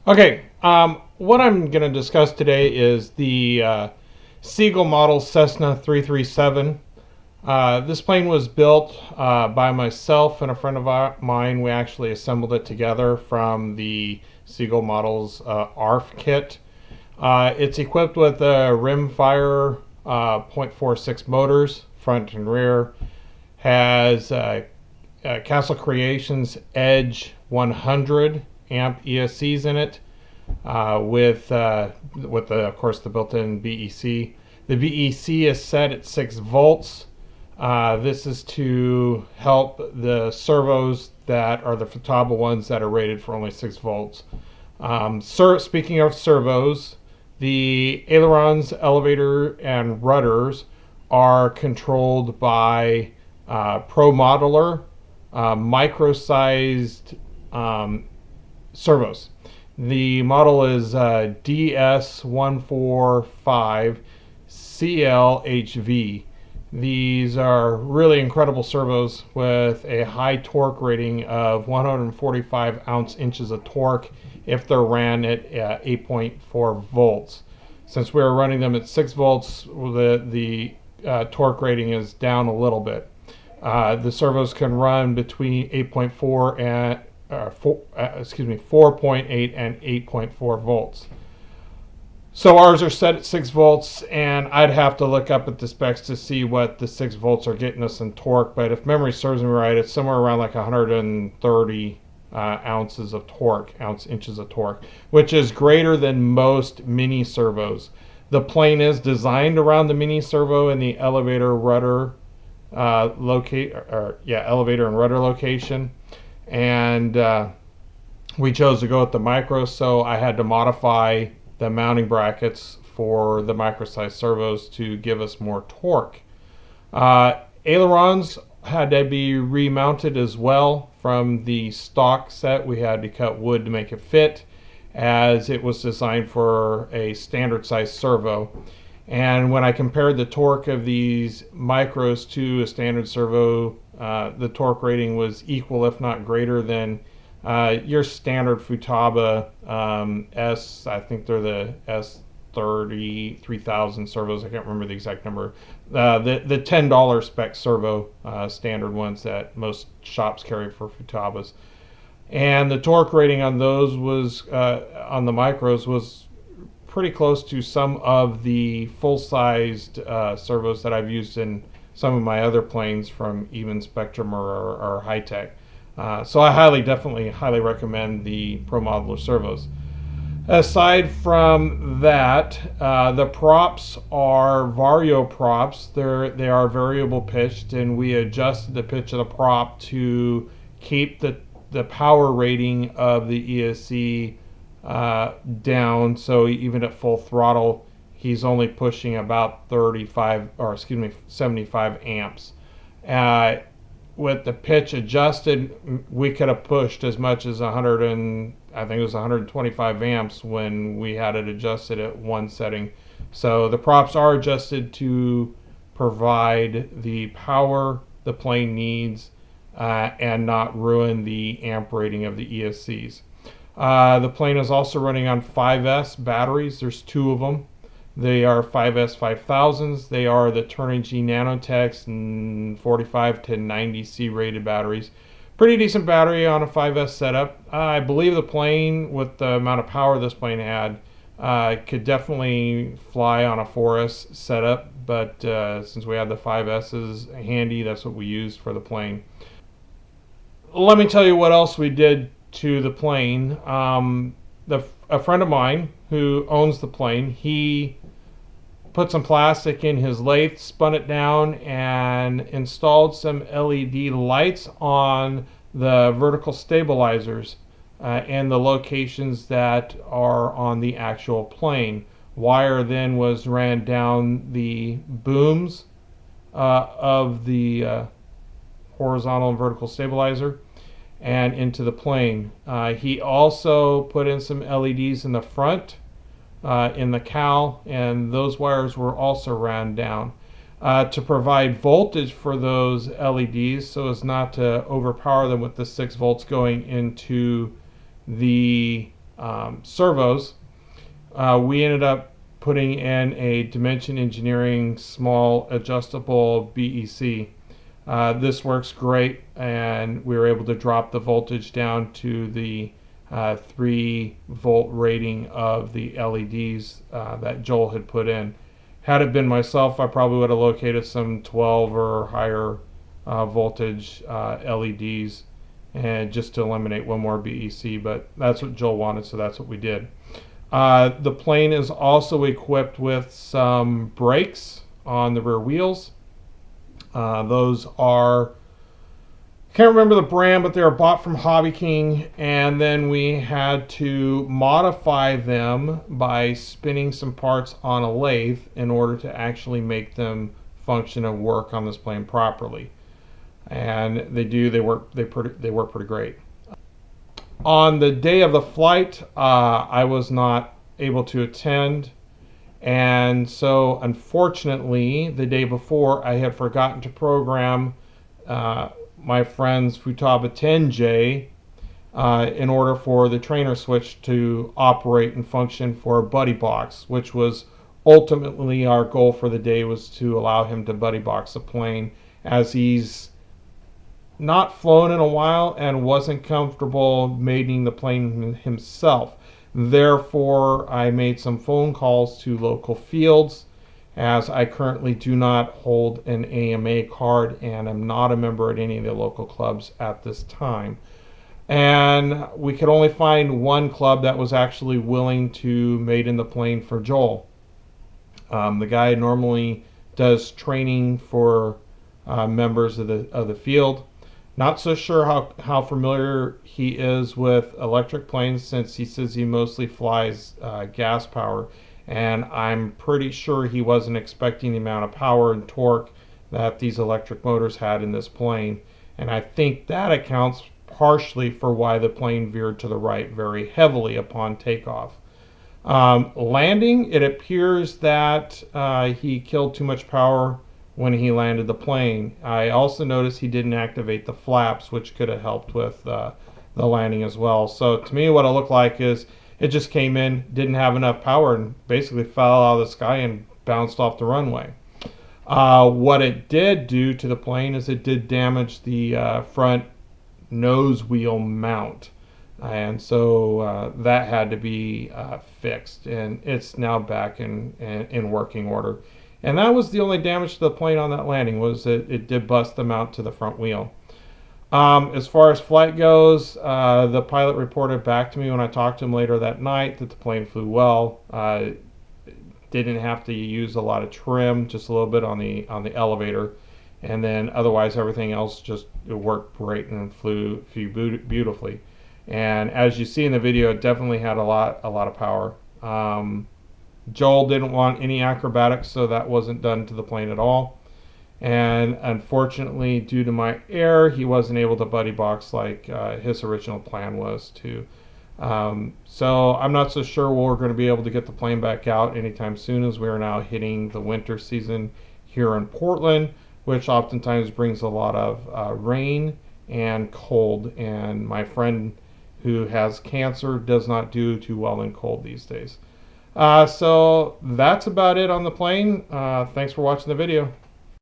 Okay, what I'm going to discuss today is the Seagull Models Cessna 337. This plane was built by myself and a friend of mine. We actually assembled it together from the Seagull Models ARF kit. It's equipped with a Rimfire .46 motors, front and rear. Has Castle Creations Edge 100 amp ESCs in it, with of course the built-in BEC. The BEC is set at 6 volts. This is to help the servos that are the Futaba ones that are rated for only 6 volts. Speaking of servos, the Ailerons, elevator, and rudders are controlled by Promodeler micro-sized servos. The model is DS145CLHV. These are really incredible servos with a high torque rating of 145 ounce-inches of torque if they're ran at 8.4 volts. Since we are running them at 6 volts, the torque rating is down a little bit. The servos can run between 8.4 and 4.8 and 8.4 volts. So ours are set at 6 volts, and I'd have to look up at the specs to see what the 6 volts are getting us in torque. But if memory serves me right, it's somewhere around like 130 ounces of torque, ounce-inches of torque, which is greater than most mini servos. The plane is designed around the mini servo and the elevator rudder elevator and rudder location, and we chose to go with the micro, so I had to modify the mounting brackets for the micro-sized servos to give us more torque. Ailerons had to be remounted as well from the stock set. We had to cut wood to make it fit, as it was designed for a standard size servo. And when I compared the torque of these micros to a standard servo, the torque rating was equal, if not greater than your standard Futaba I think they're the S30-3000 servos. I can't remember the exact number. The $10 spec servo standard ones that most shops carry for Futabas. And the torque rating on those was, on the micros, was pretty close to some of the full-sized servos that I've used in some of my other planes from even Spectrum or Hi-Tech. So I definitely highly recommend the Promodeler servos. Aside from that, the props are Vario props. They are variable pitched, and we adjusted the pitch of the prop to keep the power rating of the ESC down, so even at full throttle he's only pushing about 75 amps. With the pitch adjusted, we could have pushed as much as 125 amps when we had it adjusted at one setting. So the props are adjusted to provide the power the plane needs and not ruin the amp rating of the ESCs. The plane is also running on 5S batteries. There's 2 of them. They are 5S 5000s. They are the Turnigy Nanotech's 45 to 90C rated batteries. Pretty decent battery on a 5S setup. I believe the plane, with the amount of power this plane had, could definitely fly on a 4S setup, but since we had the 5S's handy, that's what we used for the plane. Let me tell you what else we did to the plane. A friend of mine who owns the plane, he put some plastic in his lathe, spun it down, and installed some LED lights on the vertical stabilizers and the locations that are on the actual plane. Wire then was ran down the booms of the horizontal and vertical stabilizer and into the plane. He also put in some LEDs in the front, in the cowl, and those wires were also ran down to provide voltage for those LEDs so as not to overpower them with the 6 volts going into the servos, we ended up putting in a Dimension Engineering small adjustable BEC. This works great, and we were able to drop the voltage down to the 3-volt rating of the LEDs that Joel had put in. Had it been myself, I probably would have located some 12 or higher voltage LEDs, and just to eliminate one more BEC, but that's what Joel wanted, so that's what we did. The plane is also equipped with some brakes on the rear wheels. Those are, can't remember the brand, but they were bought from Hobby King, and then we had to modify them by spinning some parts on a lathe in order to actually make them function and work on this plane properly. And they work pretty great. On the day of the flight, I was not able to attend, and so unfortunately the day before I had forgotten to program my friend's Futaba 10J in order for the trainer switch to operate and function for a buddy box, which was ultimately our goal for the day, was to allow him to buddy box the plane, as he's not flown in a while and wasn't comfortable mating the plane himself. Therefore, I made some phone calls to local fields, as I currently do not hold an AMA card and am not a member at any of the local clubs at this time. And we could only find one club that was actually willing to mate in the plane for Joel. The guy normally does training for members of the field. Not so sure how familiar he is with electric planes, since he says he mostly flies gas power, and I'm pretty sure he wasn't expecting the amount of power and torque that these electric motors had in this plane, and I think that accounts partially for why the plane veered to the right very heavily upon takeoff. Landing, it appears that he killed too much power when he landed the plane. I also noticed he didn't activate the flaps, which could have helped with the landing as well. So to me, what it looked like is it just came in, didn't have enough power, and basically fell out of the sky and bounced off the runway. What it did do to the plane is it did damage the front nose wheel mount, and so that had to be fixed, and it's now back in working order. And that was the only damage to the plane on that landing, was that it did bust the mount to the front wheel. As far as flight goes, the pilot reported back to me when I talked to him later that night that the plane flew well. Didn't have to use a lot of trim, just a little bit on the elevator, and then otherwise everything else just worked great and flew beautifully. And as you see in the video, it definitely had a lot of power. Joel didn't want any acrobatics, so that wasn't done to the plane at all. And unfortunately, due to my error, he wasn't able to buddy box like his original plan was to. So I'm not so sure we're going to be able to get the plane back out anytime soon, as we are now hitting the winter season here in Portland, which oftentimes brings a lot of rain and cold. And my friend who has cancer does not do too well in cold these days. So that's about it on the plane. Thanks for watching the video.